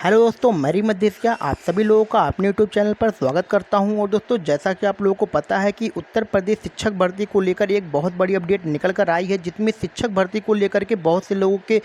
Hello दोस्तों, मेरी मध्यस्थता आप सभी लोगों का अपने यूट्यूब चैनल पर स्वागत करता हूं। और दोस्तों, जैसा कि आप लोगों को पता है कि उत्तर प्रदेश शिक्षक भर्ती को लेकर एक बहुत बड़ी अपडेट निकल कर आई है, जिसमें शिक्षक भर्ती को लेकर के बहुत से लोगों के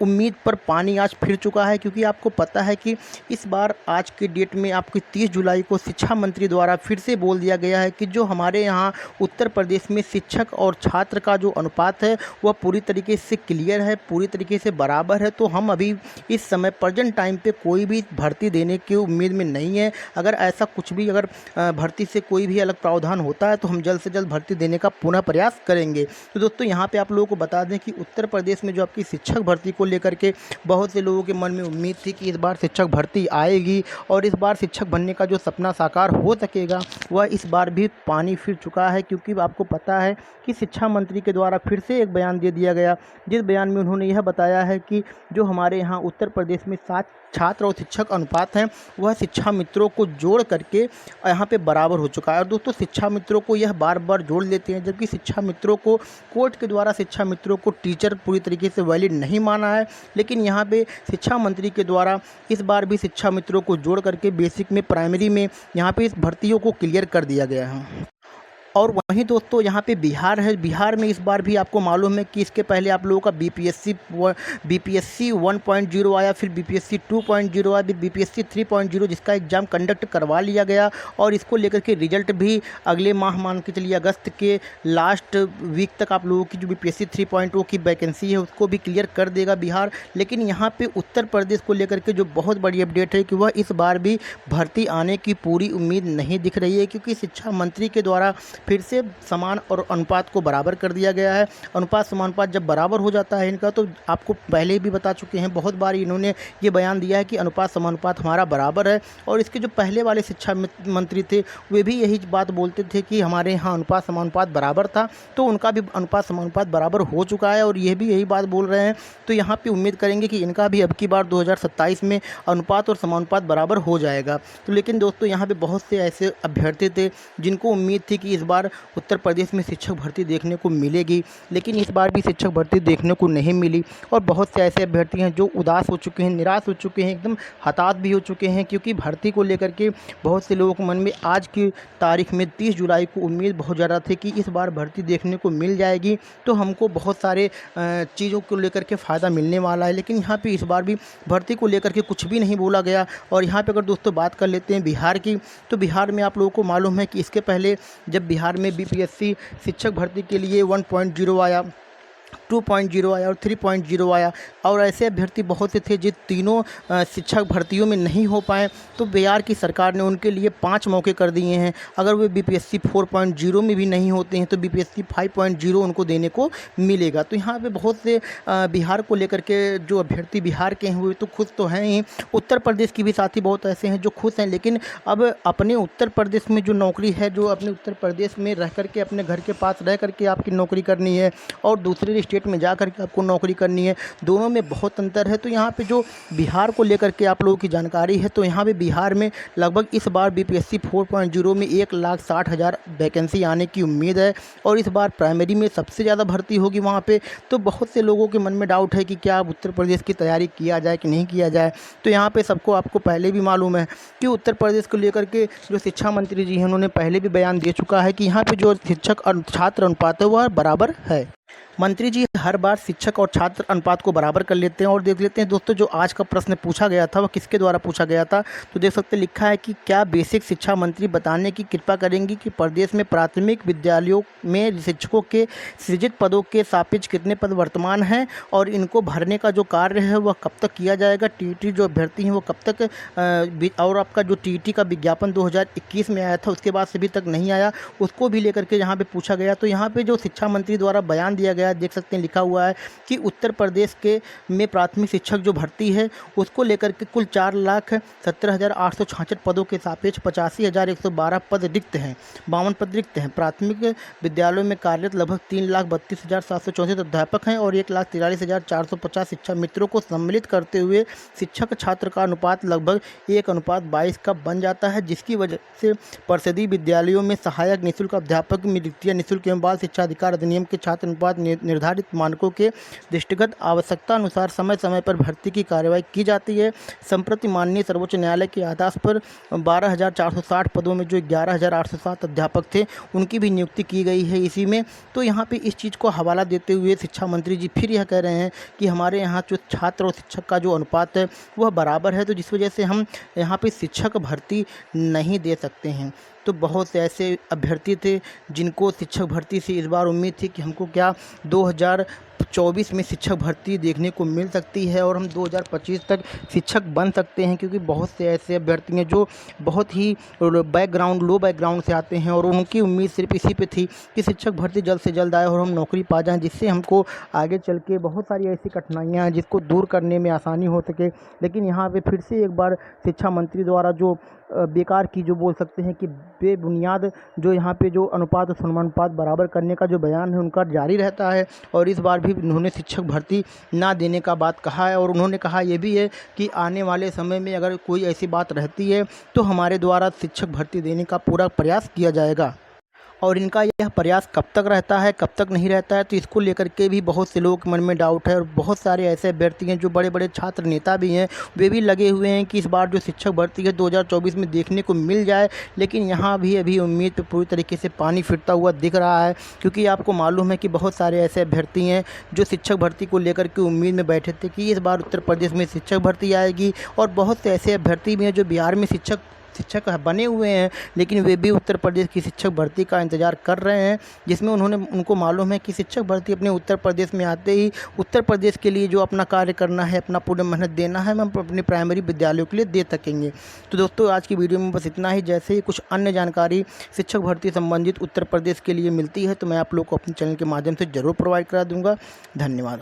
उम्मीद पर पानी आज फिर चुका है। क्योंकि आपको पता है कि इस बार आज के डेट में आपकी 30 जुलाई को शिक्षा मंत्री द्वारा फिर से बोल दिया गया है कि जो हमारे यहाँ उत्तर प्रदेश में शिक्षक और छात्र का जो अनुपात है वह पूरी तरीके से क्लियर है, पूरी तरीके से बराबर है। तो हम अभी इस समय प्रेजेंट टाइम पे कोई भी भर्ती देने की उम्मीद में नहीं है। अगर ऐसा कुछ भी भर्ती से कोई भी अलग प्रावधान होता है तो हम जल्द से जल्द भर्ती देने का पुनः प्रयास करेंगे। तो दोस्तों, यहाँ पे आप लोगों को बता दें कि उत्तर प्रदेश में जो आपकी शिक्षक भर्ती को लेकर के बहुत से लोगों के मन में उम्मीद थी कि इस बार शिक्षक भर्ती आएगी और इस बार शिक्षक बनने का जो सपना साकार हो सकेगा वह इस बार भी पानी फिर चुका है। क्योंकि आपको पता है कि शिक्षा मंत्री के द्वारा फिर से एक बयान दे दिया गया, जिस बयान में उन्होंने यह बताया है कि जो हमारे यहाँ उत्तर प्रदेश में 7 छात्र और शिक्षक अनुपात हैं वह शिक्षा मित्रों को जोड़ करके यहाँ पे बराबर हो चुका है। और दोस्तों, शिक्षा मित्रों को यह बार बार जोड़ लेते हैं, जबकि शिक्षा मित्रों को कोर्ट के द्वारा शिक्षा मित्रों को टीचर पूरी तरीके से वैलिड नहीं माना है। लेकिन यहाँ पे शिक्षा मंत्री के द्वारा इस बार भी शिक्षा मित्रों को जोड़ करके बेसिक में, प्राइमरी में यहाँ पे इस भर्तियों को क्लियर कर दिया गया है। और वहीं दोस्तों, यहाँ पे बिहार है। बिहार में इस बार भी आपको मालूम है कि इसके पहले आप लोगों का बीपीएससी 1.0 आया, फिर बीपीएससी 2.0 आया, फिर बीपीएससी 3.0, जिसका एग्ज़ाम कंडक्ट करवा लिया गया। और इसको लेकर के रिजल्ट भी अगले माह, मान के चलिए अगस्त के लास्ट वीक तक आप लोगों की जो बीपीएससी 3.0 की वैकेंसी है उसको भी क्लियर कर देगा बिहार। लेकिन यहाँ पर उत्तर प्रदेश को लेकर के जो बहुत बड़ी अपडेट है कि वह इस बार भी भर्ती आने की पूरी उम्मीद नहीं दिख रही है। क्योंकि शिक्षा मंत्री के द्वारा फिर से समान और अनुपात को बराबर कर दिया गया है। अनुपात समानुपात जब बराबर हो जाता है इनका, तो आपको पहले भी बता चुके हैं, बहुत बार इन्होंने ये बयान दिया है कि अनुपात समानुपात हमारा बराबर है। और इसके जो पहले वाले शिक्षा मंत्री थे वे भी यही बात बोलते थे कि हमारे यहाँ अनुपात समानुपात बराबर था, तो उनका भी अनुपात समानुपात बराबर हो चुका है और ये भी यही बात बोल रहे हैं। तो यहाँ पर उम्मीद करेंगे कि इनका भी अब की बार 2027 में अनुपात और समानुपात बराबर हो जाएगा। तो लेकिन दोस्तों, यहाँ पर बहुत से ऐसे अभ्यर्थी थे जिनको उम्मीद थी कि इस बार उत्तर प्रदेश में शिक्षक भर्ती देखने को मिलेगी, लेकिन इस बार भी शिक्षक भर्ती देखने को नहीं मिली। और बहुत से ऐसे अभ्यर्थी हैं जो उदास हो चुके हैं, निराश हो चुके हैं, एकदम हताश भी हो चुके हैं। क्योंकि भर्ती को लेकर के बहुत से लोगों के मन में आज की तारीख में 30 जुलाई को उम्मीद बहुत ज़्यादा थी कि इस बार भर्ती देखने को मिल जाएगी, तो हमको बहुत सारे चीज़ों को लेकर के फ़ायदा मिलने वाला है। लेकिन यहाँ पर इस बार भी भर्ती को लेकर के कुछ भी नहीं बोला गया। और यहाँ पर अगर दोस्तों बात कर लेते हैं बिहार की, तो बिहार में आप लोगों को मालूम है कि इसके पहले जब बिहार में बीपीएससी शिक्षक भर्ती के लिए 1.0 आया, 2.0 आया और 3.0 आया, और ऐसे अभ्यर्थी बहुत से थे जो तीनों शिक्षक भर्तियों में नहीं हो पाए, तो बिहार की सरकार ने उनके लिए 5 मौके कर दिए हैं। अगर वे बीपीएससी 4.0 में भी नहीं होते हैं तो बीपीएससी 5.0 उनको देने को मिलेगा। तो यहाँ पे बहुत से बिहार को लेकर के जो अभ्यर्थी बिहार के हैं वे तो खुश तो हैं ही, उत्तर प्रदेश की भी साथी बहुत ऐसे हैं जो खुश हैं। लेकिन अब अपने उत्तर प्रदेश में जो नौकरी है, जो अपने उत्तर प्रदेश में रह करके अपने घर के पास रह करके आपकी नौकरी करनी है और दूसरे स्टेट में जा करके आपको नौकरी करनी है, दोनों में बहुत अंतर है। तो यहाँ पे जो बिहार को लेकर के आप लोगों की जानकारी है, तो यहाँ पे बिहार में लगभग इस बार बीपीएससी 4.0 में 1,60,000 वैकेंसी आने की उम्मीद है। और इस बार प्राइमरी में सबसे ज़्यादा भर्ती होगी वहाँ पे। तो बहुत से लोगों के मन में डाउट है कि क्या अब उत्तर प्रदेश की तैयारी किया जाए कि नहीं किया जाए। तो यहाँ पर सबको, आपको पहले भी मालूम है कि उत्तर प्रदेश को लेकर के जो शिक्षा मंत्री जी हैं उन्होंने पहले भी बयान दे चुका है कि यहाँ पर जो शिक्षक और छात्र अनुपात है वह बराबर है। मंत्री जी हर बार शिक्षक और छात्र अनुपात को बराबर कर लेते हैं। और देख लेते हैं दोस्तों, जो आज का प्रश्न पूछा गया था वह किसके द्वारा पूछा गया था, तो देख सकते लिखा है कि क्या बेसिक शिक्षा मंत्री बताने की कृपा करेंगी कि प्रदेश में प्राथमिक विद्यालयों में शिक्षकों के सृजित पदों के सापेक्ष कितने पद वर्तमान हैं और इनको भरने का जो कार्य है वह कब तक किया जाएगा। टीईटी जो अभ्यर्थी हैं वो कब तक, और आपका जो टीईटी का विज्ञापन 2021 में आया था उसके बाद से अभी तक नहीं आया, उसको भी लेकर के यहाँ पर पूछा गया। तो यहाँ पर जो शिक्षा मंत्री द्वारा बयान दिया गया, देख सकते हैं लिखा हुआ है कि उत्तर प्रदेश के में प्राथमिक शिक्षक जो भर्ती है उसको लेकर के कुल 4,17,866 पदों के सापेक्ष 85,112 पद रिक्त हैं, 52 पद रिक्त हैं। प्राथमिक विद्यालयों में कार्यरत लगभग 3,32,764 अध्यापक हैं और 1,43,450 शिक्षा मित्रों को सम्मिलित करते हुए शिक्षक छात्र का अनुपात लगभग 1:22 का बन जाता है, जिसकी वजह से परिषदीय विद्यालयों में सहायक निःशुल्क अध्यापक, द्वितीय निःशुल्क एवं बाल शिक्षा अधिकार अधिनियम के छात्र अनुपात निर्धारित मानकों के दृष्टिगत आवश्यकता अनुसार समय समय पर भर्ती की कार्रवाई की जाती है। संप्रति माननीय सर्वोच्च न्यायालय के आदेश पर 12,460 पदों में जो 11,807 अध्यापक थे उनकी भी नियुक्ति की गई है इसी में। तो यहाँ पे इस चीज़ को हवाला देते हुए शिक्षा मंत्री जी फिर यह कह रहे हैं कि हमारे यहाँ जो छात्र और शिक्षक का जो अनुपात है वह बराबर है, तो जिस वजह से हम यहाँ पे शिक्षक भर्ती नहीं दे सकते हैं। तो बहुत से ऐसे अभ्यर्थी थे जिनको शिक्षक भर्ती से इस बार उम्मीद थी कि हमको क्या 2024 में शिक्षक भर्ती देखने को मिल सकती है और हम 2025 तक शिक्षक बन सकते हैं, क्योंकि बहुत से ऐसे अभ्यर्थी हैं जो बहुत ही लो बैकग्राउंड से आते हैं और उनकी उम्मीद सिर्फ इसी पे थी कि शिक्षक भर्ती जल्द से जल्द आए और हम नौकरी पा जाएं, जिससे हमको आगे चल के बहुत सारी ऐसी कठिनाइयाँ हैं जिसको दूर करने में आसानी हो सके। लेकिन यहाँ पे फिर से एक बार शिक्षा मंत्री द्वारा जो बेकार की जो बोल सकते हैं कि बेबुनियाद जो यहाँ पे जो अनुपात और समानुपात बराबर करने का जो बयान है उनका जारी रहता है। और इस बार भी उन्होंने शिक्षक भर्ती ना देने का बात कहा है और उन्होंने कहा ये भी है कि आने वाले समय में अगर कोई ऐसी बात रहती है तो हमारे द्वारा शिक्षक भर्ती देने का पूरा प्रयास किया जाएगा। और इनका यह प्रयास कब तक रहता है कब तक नहीं रहता है, तो इसको लेकर के भी बहुत से लोगों के मन में डाउट है। और बहुत सारे ऐसे अभ्यर्थी हैं जो बड़े बड़े छात्र नेता भी हैं, वे भी लगे हुए हैं कि इस बार जो शिक्षक भर्ती है 2024 में देखने को मिल जाए। लेकिन यहाँ भी अभी उम्मीद पे पूरी तरीके से पानी फिरता हुआ दिख रहा है, क्योंकि आपको मालूम है कि बहुत सारे ऐसे अभ्यर्थी हैं जो शिक्षक भर्ती को लेकर के उम्मीद में बैठे थे कि इस बार उत्तर प्रदेश में शिक्षक भर्ती आएगी। और बहुत से ऐसे अभ्यर्थी भी हैं जो बिहार में शिक्षक बने हुए हैं, लेकिन वे भी उत्तर प्रदेश की शिक्षक भर्ती का इंतज़ार कर रहे हैं, जिसमें उनको मालूम है कि शिक्षक भर्ती अपने उत्तर प्रदेश में आते ही उत्तर प्रदेश के लिए जो अपना कार्य करना है, अपना पूरी मेहनत देना है, हम अपने प्राइमरी विद्यालयों के लिए दे सकेंगे। तो दोस्तों आज की वीडियो में बस इतना ही। जैसे ही कुछ अन्य जानकारी शिक्षक भर्ती संबंधित उत्तर प्रदेश के लिए मिलती है तो मैं आप लोग को अपने चैनल के माध्यम से ज़रूर प्रोवाइड करा दूँगा। धन्यवाद।